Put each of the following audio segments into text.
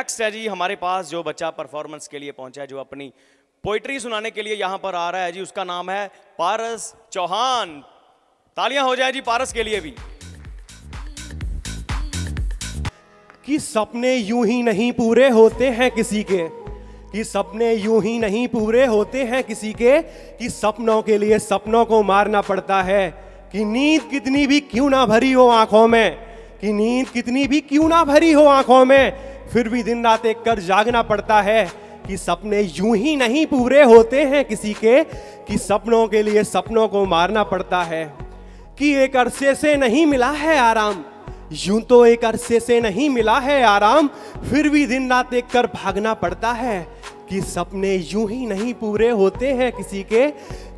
Next है जी हमारे पास जो बच्चा परफॉर्मेंस के लिए पहुंचा है, जो अपनी पोइट्री सुनाने के लिए यहां पर आ रहा है जी, उसका नाम है पारस चौहान। तालियां हो जाए जी पारस के लिए भी। कि सपने यूं ही नहीं पूरे होते हैं किसी के, कि सपने यूं ही नहीं पूरे होते हैं किसी के, कि सपनों के लिए सपनों को मारना पड़ता है। कि नींद कितनी भी क्यों ना भरी हो आंखों में, कि नींद कितनी भी क्यों ना भरी हो आंखों में, फिर भी दिन रात एक कर जागना पड़ता है। कि सपने यूं ही नहीं पूरे होते हैं किसी के, कि सपनों के लिए सपनों को मारना पड़ता है। कि एक अरसे से नहीं मिला है आराम, यूं तो एक अरसे से नहीं मिला है आराम, फिर भी दिन रात एक कर भागना पड़ता है। कि सपने यूं ही नहीं पूरे होते हैं किसी के,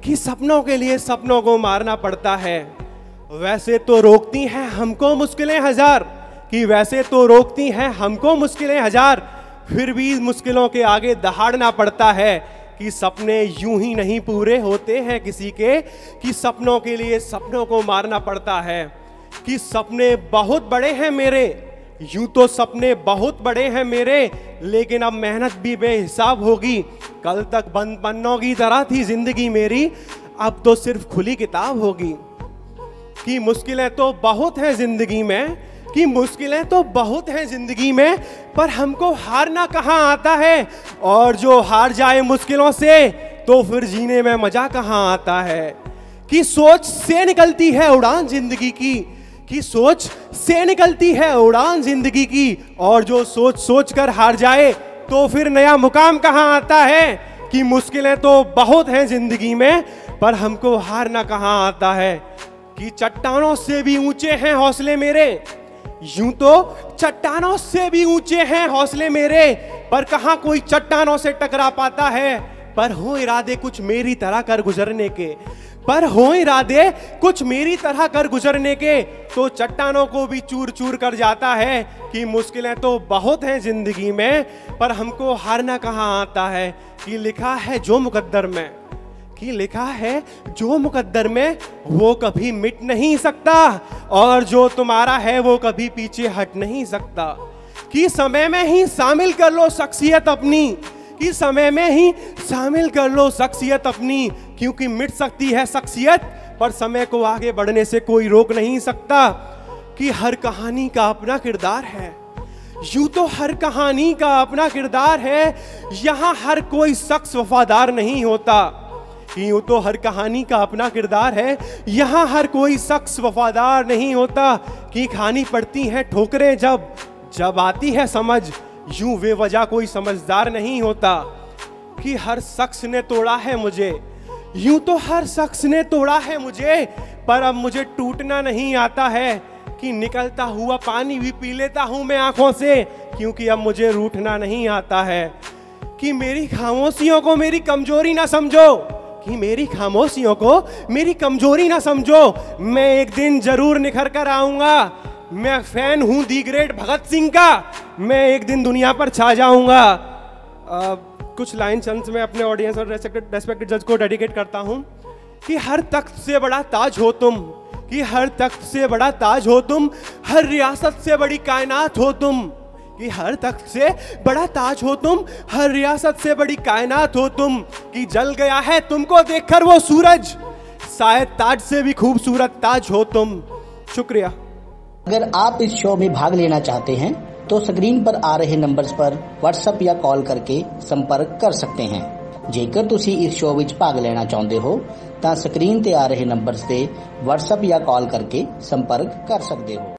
कि सपनों के लिए सपनों को मारना पड़ता है। वैसे तो रोकती हैं हमको मुश्किलें हजार, कि वैसे तो रोकती हैं हमको मुश्किलें हजार, फिर भी मुश्किलों के आगे दहाड़ना पड़ता है। कि सपने यूं ही नहीं पूरे होते हैं किसी के, कि सपनों के लिए सपनों को मारना पड़ता है। कि सपने बहुत बड़े हैं मेरे, यूं तो सपने बहुत बड़े हैं मेरे, लेकिन अब मेहनत भी बेहिसाब होगी। कल तक बंद पन्नों की तरह थी जिंदगी मेरी, अब तो सिर्फ खुली किताब होगी। कि मुश्किलें तो बहुत हैं जिंदगी में, कि मुश्किलें तो बहुत हैं जिंदगी में, पर हमको हारना कहाँ आता है। और जो हार जाए मुश्किलों से तो फिर जीने में मजा कहाँ आता है। कि सोच से निकलती है उड़ान जिंदगी की, कि सोच से निकलती है उड़ान जिंदगी की, और जो सोच सोच कर हार जाए तो फिर नया मुकाम कहाँ आता है। कि मुश्किलें तो बहुत हैं जिंदगी में, पर हमको हारना कहाँ आता है। कि चट्टानों से भी ऊंचे हैं हौसले मेरे, यूं तो चट्टानों से भी ऊंचे हैं हौसले मेरे, पर कहाँ कोई चट्टानों से टकरा पाता है। पर हो इरादे कुछ मेरी तरह कर गुजरने के, पर हो इरादे कुछ मेरी तरह कर गुजरने के, तो चट्टानों को भी चूर चूर कर जाता है। कि मुश्किलें तो बहुत हैं जिंदगी में, पर हमको हारना कहाँ आता है। कि लिखा है जो मुकद्दर में, कि लिखा है जो मुकद्दर में, वो कभी मिट नहीं सकता, और जो तुम्हारा है वो कभी पीछे हट नहीं सकता। कि समय में ही शामिल कर लो शख्सियत अपनी, कि समय में ही शामिल कर लो शख्सियत अपनी, क्योंकि मिट सकती है शख्सियत, पर समय को आगे बढ़ने से कोई रोक नहीं सकता। कि हर कहानी का अपना किरदार है, यूं तो हर कहानी का अपना किरदार है, यहाँ हर कोई शख्स वफादार नहीं होता। यूं तो हर कहानी का अपना किरदार है, यहाँ हर कोई शख्स वफादार नहीं होता। कि खानी पड़ती हैं ठोकरें जब जब आती है समझ, यूं वे वजह कोई समझदार नहीं होता। कि हर शख्स ने तोड़ा है मुझे, यूं तो हर शख्स ने तोड़ा है मुझे, पर अब मुझे टूटना नहीं आता है। कि निकलता हुआ पानी भी पी लेता हूं मैं आंखों से, क्योंकि अब मुझे रूठना नहीं आता है। कि मेरी खामोशियों को मेरी कमजोरी ना समझो, कि मेरी खामोशियों को मेरी कमजोरी ना समझो, मैं एक दिन जरूर निखर कर आऊंगा। मैं फैन हूं दी ग्रेट भगत सिंह का, मैं एक दिन दुनिया पर छा जाऊंगा। कुछ लाइन चंद में अपने ऑडियंस और रेस्पेक्टेड जज को डेडिकेट करता हूं। कि हर तख्त से बड़ा ताज हो तुम, कि हर तख्त से बड़ा ताज हो तुम, हर रियासत से बड़ी कायनात हो तुम। कि हर तख्त से बड़ा ताज हो तुम, हर रियासत से बड़ी कायनात हो तुम। कि जल गया है तुमको देखकर वो सूरज, शायद ताज से भी खूबसूरत ताज हो तुम। शुक्रिया। अगर आप इस शो में भाग लेना चाहते हैं तो स्क्रीन पर आ रहे नंबर्स पर व्हाट्सएप या कॉल करके संपर्क कर सकते हैं। जेकर तुसी इस शो विच भाग लेना चाहते हो तो स्क्रीन ते आ रहे नंबर्स ते व्हाट्सएप या कॉल करके संपर्क कर सकते हो।